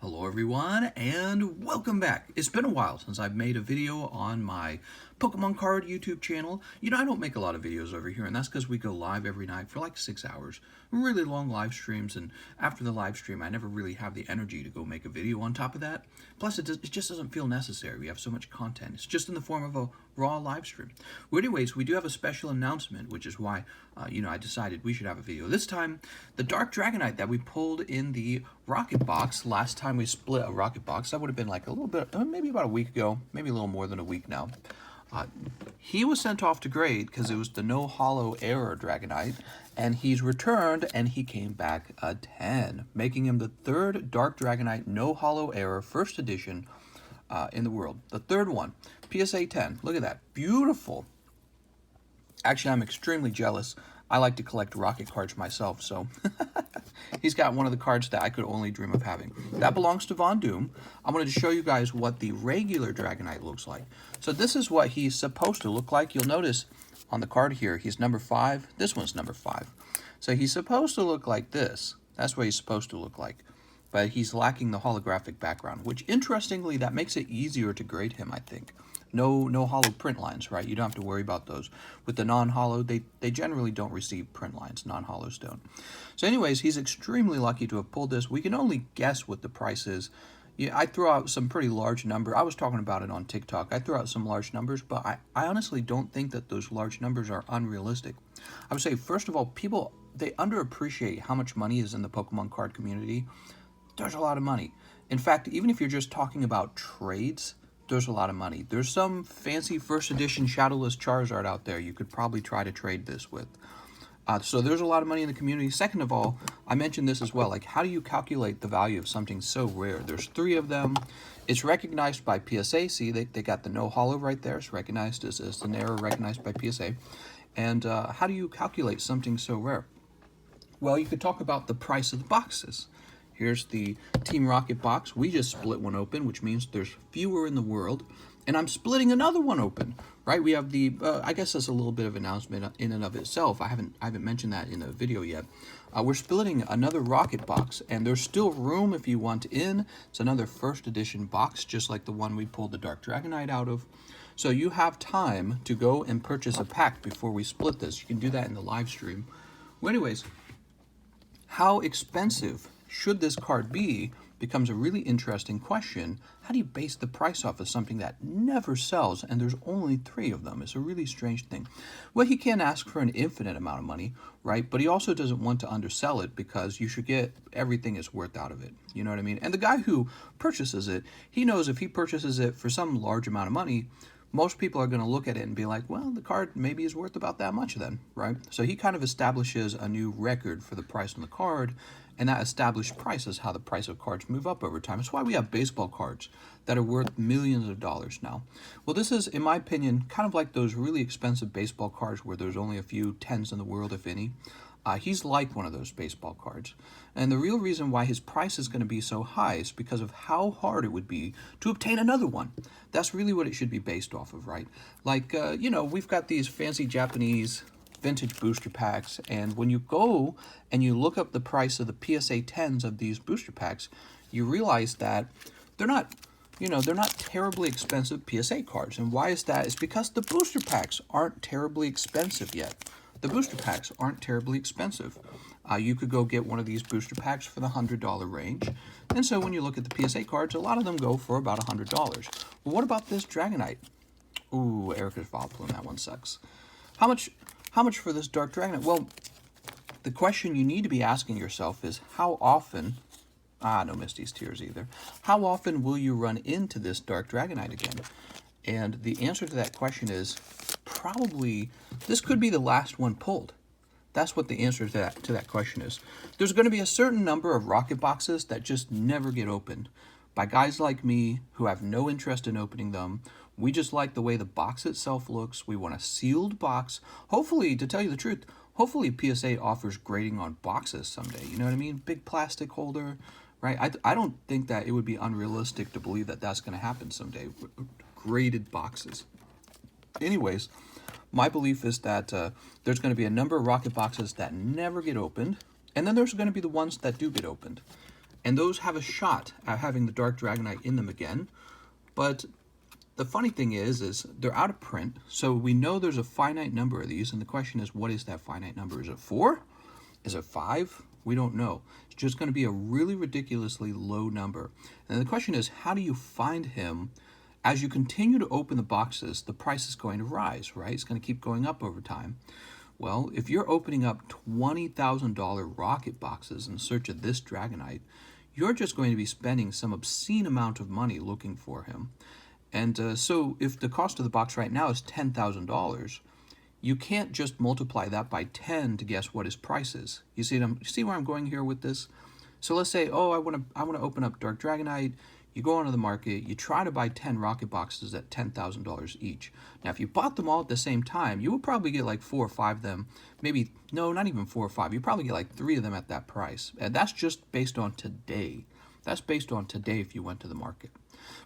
Hello everyone, and welcome back. It's been a while since I've made a video on my Pokemon card YouTube channel. You know, I don't make a lot of videos over here, and that's because we go live every night for like 6 hours. Really long live streams, and after the live stream, I never really have the energy to go make a video on top of that. Plus, it just doesn't feel necessary. We have so much content. It's just in the form of a raw live stream. Well, anyways, we do have a special announcement, which is why, I decided we should have a video. This time, the Dark Dragonite that we pulled in the Rocket Box, last time we split a Rocket Box, that would have been like a little bit, maybe about a week ago, maybe a little more than a week now. He was sent off to grade because it was the no holo error Dragonite, and he's returned and he came back a 10, making him the third Dark Dragonite no holo error first edition in the world. The third one, PSA 10. Look at that, beautiful. Actually, I'm extremely jealous. I like to collect rocket cards myself, so he's got one of the cards that I could only dream of having. That belongs to Von Doom. I wanted to show you guys what the regular Dragonite looks like. So this is what he's supposed to look like. You'll notice on the card here, he's number 5. This one's number 5. So he's supposed to look like this. That's what he's supposed to look like. But he's lacking the holographic background, which interestingly, that makes it easier to grade him, I think. No holo print lines, right? You don't have to worry about those. With the non-holo, they generally don't receive print lines. Non-holos don't. So anyways, he's extremely lucky to have pulled this. We can only guess what the price is. Yeah, I threw out some pretty large number. I was talking about it on TikTok. I threw out some large numbers, but I honestly don't think that those large numbers are unrealistic. I would say, first of all, people, they underappreciate how much money is in the Pokemon card community. There's a lot of money. In fact, even if you're just talking about trades, there's a lot of money. There's some fancy first edition Shadowless Charizard out there you could probably try to trade this with. So there's a lot of money in the community. Second of all, I mentioned this as well, like how do you calculate the value of something so rare? There's 3 of them. It's recognized by PSA. See, they got the no holo right there. It's recognized as an error recognized by PSA. And how do you calculate something so rare? Well, you could talk about the price of the boxes. Here's the Team Rocket box. We just split one open, which means there's fewer in the world. And I'm splitting another one open, right? We have the, I guess that's a little bit of an announcement in and of itself. I haven't mentioned that in the video yet. We're splitting another Rocket box, and there's still room if you want in. It's another first edition box, just like the one we pulled the Dark Dragonite out of. So you have time to go and purchase a pack before we split this. You can do that in the live stream. Well, anyways, how expensive should this card be becomes a really interesting question. How do you base the price off of something that never sells and there's only 3 of them? It's a really strange thing. Well, he can't ask for an infinite amount of money, right? But he also doesn't want to undersell it because you should get everything it's worth out of it. You know what I mean? And the guy who purchases it, he knows if he purchases it for some large amount of money, most people are going to look at it and be like, well, the card maybe is worth about that much then, right? So he kind of establishes a new record for the price on the card, and that established price is how the price of cards move up over time. It's why we have baseball cards that are worth millions of dollars now. Well, this is, in my opinion, kind of like those really expensive baseball cards where there's only a few 10s in the world, if any. He's like one of those baseball cards. And the real reason why his price is going to be so high is because of how hard it would be to obtain another one. That's really what it should be based off of, right? Like, we've got these fancy Japanese vintage booster packs, and when you go and you look up the price of the PSA 10s of these booster packs, you realize that they're not terribly expensive PSA cards. And why is that? It's because the booster packs aren't terribly expensive yet. The booster packs aren't terribly expensive. You could go get one of these booster packs for the $100 range. And so when you look at the PSA cards, a lot of them go for about $100. Well, what about this Dragonite? Ooh, Erica's Vileplume, that one sucks. How much for this Dark Dragonite? Well, the question you need to be asking yourself is how often, no Misty's Tears either, how often will you run into this Dark Dragonite again? And the answer to that question is probably, this could be the last one pulled. That's what the answer to that question is. There's going to be a certain number of rocket boxes that just never get opened by guys like me who have no interest in opening them. We just like the way the box itself looks. We want a sealed box. Hopefully, to tell you the truth, hopefully PSA offers grading on boxes someday. You know what I mean? Big plastic holder, right? I don't think that it would be unrealistic to believe that that's going to happen someday. Graded boxes. Anyways, my belief is that there's going to be a number of rocket boxes that never get opened, and then there's going to be the ones that do get opened. and those have a shot at having the Dark Dragonite in them again. But the funny thing is they're out of print, so we know there's a finite number of these, and the question is, what is that finite number? Is it 4? Is it 5? We don't know. It's just going to be a really ridiculously low number. And the question is, how do you find him? As you continue to open the boxes, the price is going to rise, right? It's going to keep going up over time. Well, if you're opening up $20,000 rocket boxes in search of this Dragonite, you're just going to be spending some obscene amount of money looking for him. And so if the cost of the box right now is $10,000, you can't just multiply that by 10 to guess what his price is. You see where I'm going here with this? So let's say, oh, I want to open up Dark Dragonite. You go onto the market, you try to buy 10 rocket boxes at $10,000 each. Now, if you bought them all at the same time, you would probably get like 4 or 5 of them. Maybe, no, not even 4 or 5. You probably get like 3 of them at that price. And that's just based on today. That's based on today if you went to the market.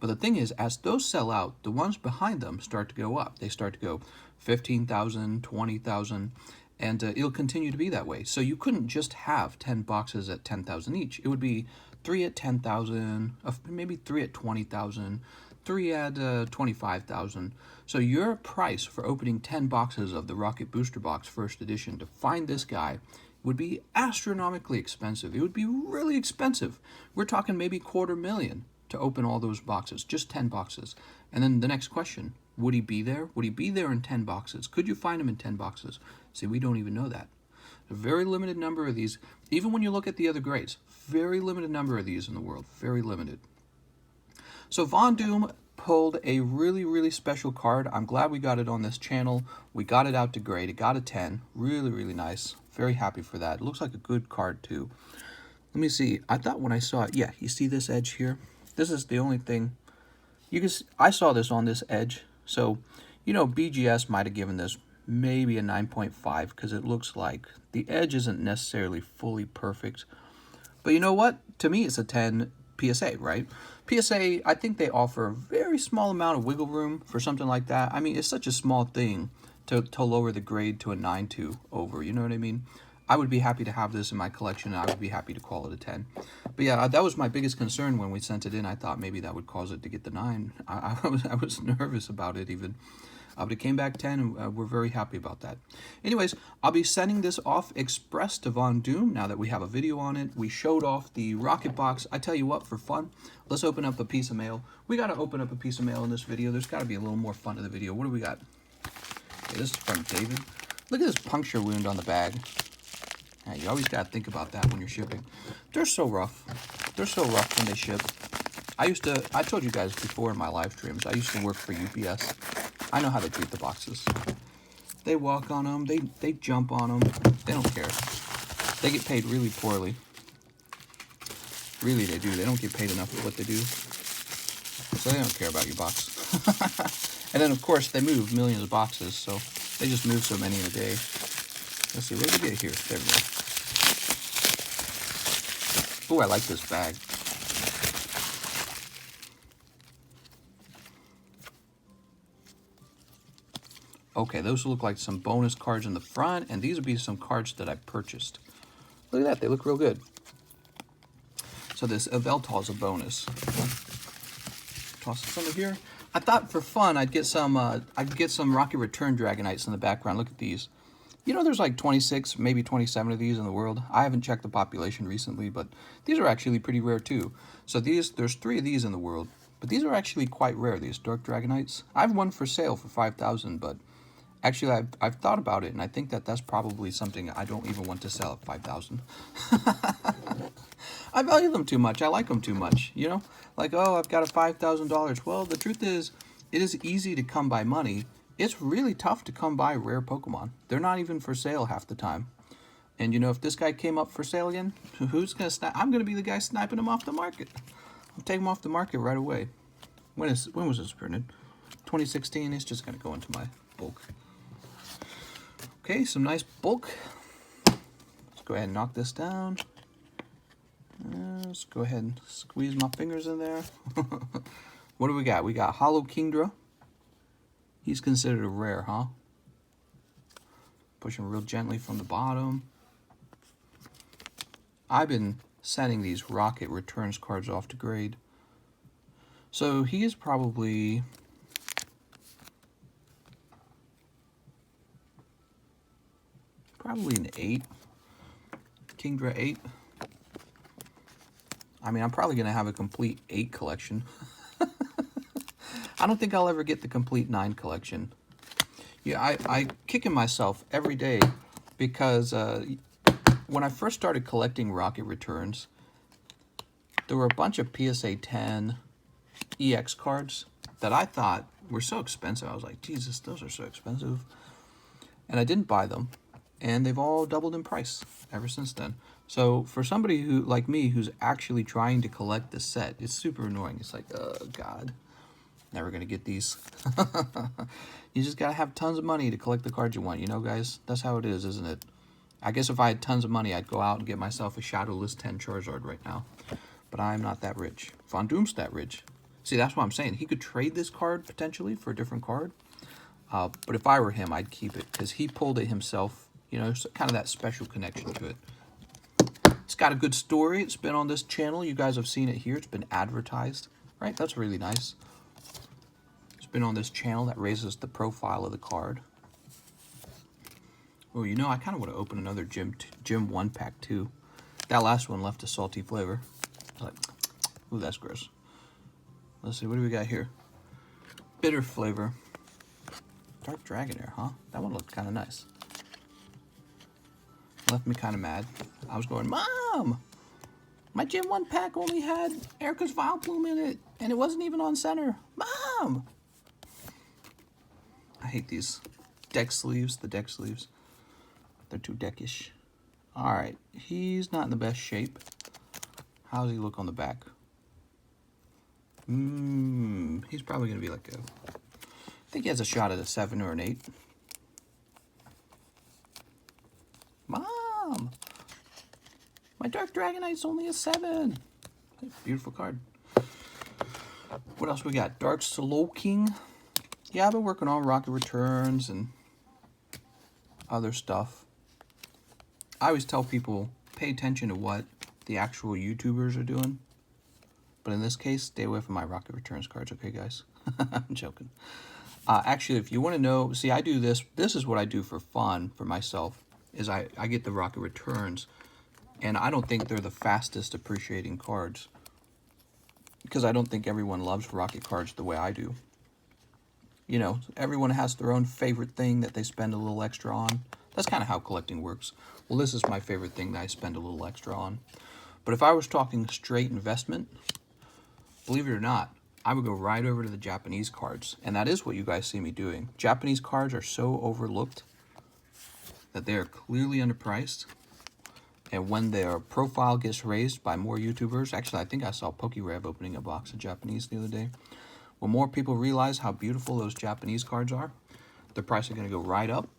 But the thing is, as those sell out, the ones behind them start to go up. They start to go 15,000, 20,000, and it'll continue to be that way. So you couldn't just have 10 boxes at 10,000 each. It would be 3 at 10,000, maybe 3 at 20,000, 3 at 25,000. So your price for opening 10 boxes of the Rocket Booster Box First Edition to find this guy would be astronomically expensive. It would be really expensive. We're talking maybe $250,000 to open all those boxes, just 10 boxes. And then the next question, would he be there? Would he be there in 10 boxes? Could you find him in 10 boxes? See, we don't even know that. A very limited number of these, even when you look at the other grades, very limited number of these in the world, very limited. So Von Doom pulled a really, really special card. I'm glad we got it on this channel. We got it out to grade. It got a 10. Really, really nice. Very happy for that. It looks like a good card too. Let me see. I thought when I saw it, yeah, you see this edge here? This is the only thing. I saw this on this edge. So, you know, BGS might have given this maybe a 9.5 because it looks like the edge isn't necessarily fully perfect. But you know what? To me, it's a 10 PSA, right? PSA, I think they offer a very small amount of wiggle room for something like that. I mean, it's such a small thing to lower the grade to a 9.2 over, you know what I mean? I would be happy to have this in my collection, and I would be happy to call it a 10. But yeah, that was my biggest concern when we sent it in. I thought maybe that would cause it to get the 9. I was nervous about it even. But it came back 10, and we're very happy about that. Anyways, I'll be sending this off express to Von Doom now that we have a video on it. We showed off the rocket box. I tell you what, for fun, let's open up a piece of mail. We got to open up a piece of mail in this video. There's got to be a little more fun to the video. What do we got? Okay, this is from David. Look at this puncture wound on the bag. Yeah, you always got to think about that when you're shipping. They're so rough. They're so rough when they ship. I told you guys before in my live streams, I used to work for UPS. I know how they treat the boxes. They walk on them. They jump on them. They don't care. They get paid really poorly. Really, they do. They don't get paid enough for what they do. So they don't care about your box. And then, of course, they move millions of boxes, so they just move so many in a day. Let's see, what did we get here? There we go. Oh, I like this bag. Okay, those look like some bonus cards in the front, and these would be some cards that I purchased. Look at that, they look real good. So this Yveltal is a bonus. Toss this under here. I thought for fun I'd get some Rocket Return Dragonites in the background. Look at these. You know, there's like 26, maybe 27 of these in the world. I haven't checked the population recently, but these are actually pretty rare too. So there's 3 of these in the world, but these are actually quite rare, these Dark Dragonites. I have one for sale for 5,000, but actually I've thought about it, and I think that's probably something I don't even want to sell at 5,000. I value them too much. I like them too much, you know? Like, oh, I've got a $5,000. Well, the truth is, it is easy to come by money. It's really tough to come by rare Pokemon. They're not even for sale half the time. And, you know, if this guy came up for sale again, who's going to snipe? I'm going to be the guy sniping him off the market. I'll take him off the market right away. When was this printed? 2016. It's just going to go into my bulk. Okay, some nice bulk. Let's go ahead and knock this down. Let's go ahead and squeeze my fingers in there. What do we got? We got Holo Kingdra. He's considered a rare, huh? Push him real gently from the bottom. I've been sending these Rocket Returns cards off to grade. So he is probably an 8. Kingdra 8. I mean, I'm probably going to have a complete 8 collection. I don't think I'll ever get the complete 9 collection. Yeah, I kicking myself every day because when I first started collecting Rocket Returns, there were a bunch of PSA 10 EX cards that I thought were so expensive. I was like, Jesus, those are so expensive. And I didn't buy them. And they've all doubled in price ever since then. So for somebody who, like me, who's actually trying to collect the set, it's super annoying. It's like, oh, God, never going to get these. You just got to have tons of money to collect the cards you want, you know, guys? That's how it is, isn't it? I guess if I had tons of money, I'd go out and get myself a Shadowless 10 Charizard right now. But I'm not that rich. Von Doom's that rich. See, that's what I'm saying. He could trade this card, potentially, for a different card. But if I were him, I'd keep it, because he pulled it himself. You know, it's kind of that special connection to it. It's got a good story. It's been on this channel. You guys have seen it here. It's been advertised, right? That's really nice. It's been on this channel. That raises the profile of the card. Oh, you know, I kind of want to open another Gym 1 pack, too. That last one left a salty flavor. I was like, ooh, that's gross. Let's see, what do we got here? Bitter flavor. Dark Dragonite, huh? That one looked kind of nice. Left me kind of mad. I was going, Mom! My Gym 1 pack only had Erica's Vileplume in it, and it wasn't even on center. Mom! I hate these deck sleeves, the deck sleeves. They're too deckish. Alright, he's not in the best shape. How does he look on the back? He's probably going to be like a... I think he has a shot at a 7 or an 8. Mom! My Dark Dragonite's only a 7. Beautiful card. What else we got? Dark Slowking. Yeah, I've been working on Rocket Returns and other stuff. I always tell people, pay attention to what the actual YouTubers are doing. But in this case, stay away from my Rocket Returns cards, okay, guys? I'm joking. Actually, if you want to know, see, I do this. This is what I do for fun, for myself, is I get the Rocket Returns. And I don't think they're the fastest appreciating cards. Because I don't think everyone loves Rocket cards the way I do. You know, everyone has their own favorite thing that they spend a little extra on. That's kind of how collecting works. Well, this is my favorite thing that I spend a little extra on. But if I was talking straight investment, believe it or not, I would go right over to the Japanese cards. And that is what you guys see me doing. Japanese cards are so overlooked that they are clearly underpriced. And when their profile gets raised by more YouTubers, actually, I think I saw PokeRev opening a box of Japanese the other day. When more people realize how beautiful those Japanese cards are, the price is going to go right up.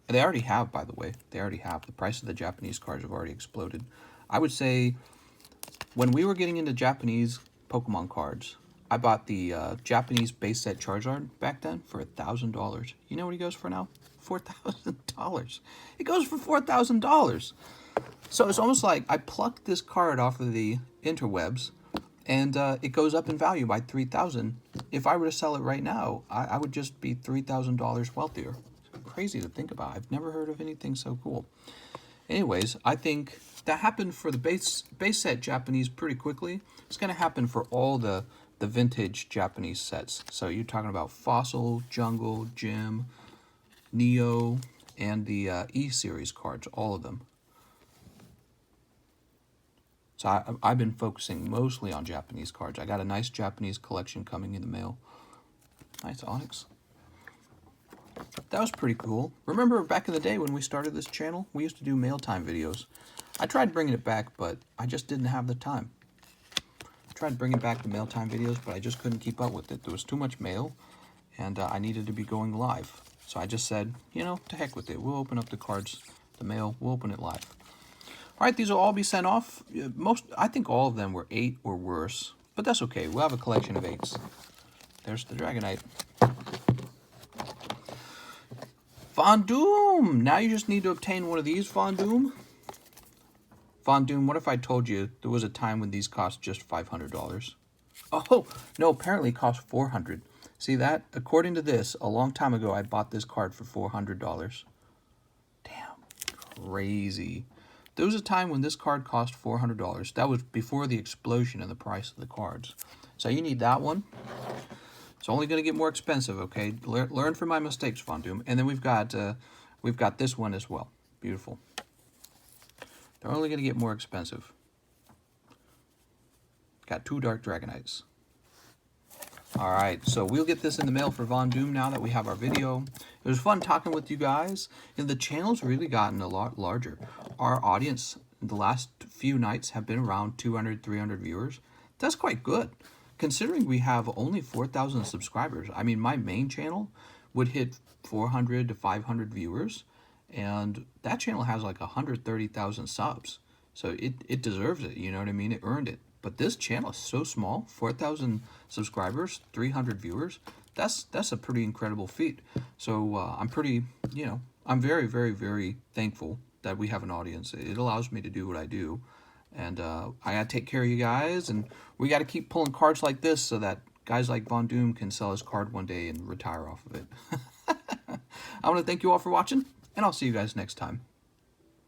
And they already have, by the way. They already have. The price of the Japanese cards have already exploded. I would say when we were getting into Japanese Pokemon cards, I bought the Japanese base set Charizard back then for $1,000. You know what he goes for now? $4,000. It goes for $4,000. So it's almost like I plucked this card off of the interwebs, and it goes up in value by $3,000. If I were to sell it right now, I would just be $3,000 wealthier. It's crazy to think about. I've never heard of anything so cool. Anyways, I think that happened for the base set Japanese pretty quickly. It's going to happen for all the vintage Japanese sets. So you're talking about Fossil, Jungle, Gym, Neo, and the E-Series cards, all of them. So I've been focusing mostly on Japanese cards. I got a nice Japanese collection coming in the mail. Nice Onyx. That was pretty cool. Remember back in the day when we started this channel, we used to do mail time videos. I tried bringing it back, but I just didn't have the time. I tried bringing back the mail time videos, but I just couldn't keep up with it. There was too much mail, and I needed to be going live. So I just said, you know, to heck with it. We'll open up the cards, the mail, we'll open it live. All right, these will all be sent off. I think all of them were 8 or worse, but that's okay. We'll have a collection of 8s. There's the Dragonite. Von Doom! Now you just need to obtain one of these Von Doom. Von Doom, what if I told you there was a time when these cost just $500? Oh, no, apparently it cost $400. See that? According to this, a long time ago, I bought this card for $400. Damn, crazy. There was a time when this card cost $400. That was before the explosion in the price of the cards. So you need that one. It's only going to get more expensive, okay? Learn from my mistakes, Von Doom. And then we've got this one as well. Beautiful. They're only going to get more expensive. Got 2 Dark Dragonites. Alright, so we'll get this in the mail for Von Doom now that we have our video. It was fun talking with you guys. And the channel's really gotten a lot larger. Our audience in the last few nights have been around 200, 300 viewers. That's quite good. Considering we have only 4,000 subscribers. I mean, my main channel would hit 400 to 500 viewers. And that channel has like 130,000 subs. So it deserves it, you know what I mean? It earned it. But this channel is so small, 4,000 subscribers, 300 viewers. That's a pretty incredible feat. So I'm pretty, you know, I'm very, very, very thankful that we have an audience. It allows me to do what I do. And I got to take care of you guys. And we got to keep pulling cards like this so that guys like Von Doom can sell his card one day and retire off of it. I want to thank you all for watching. And I'll see you guys next time.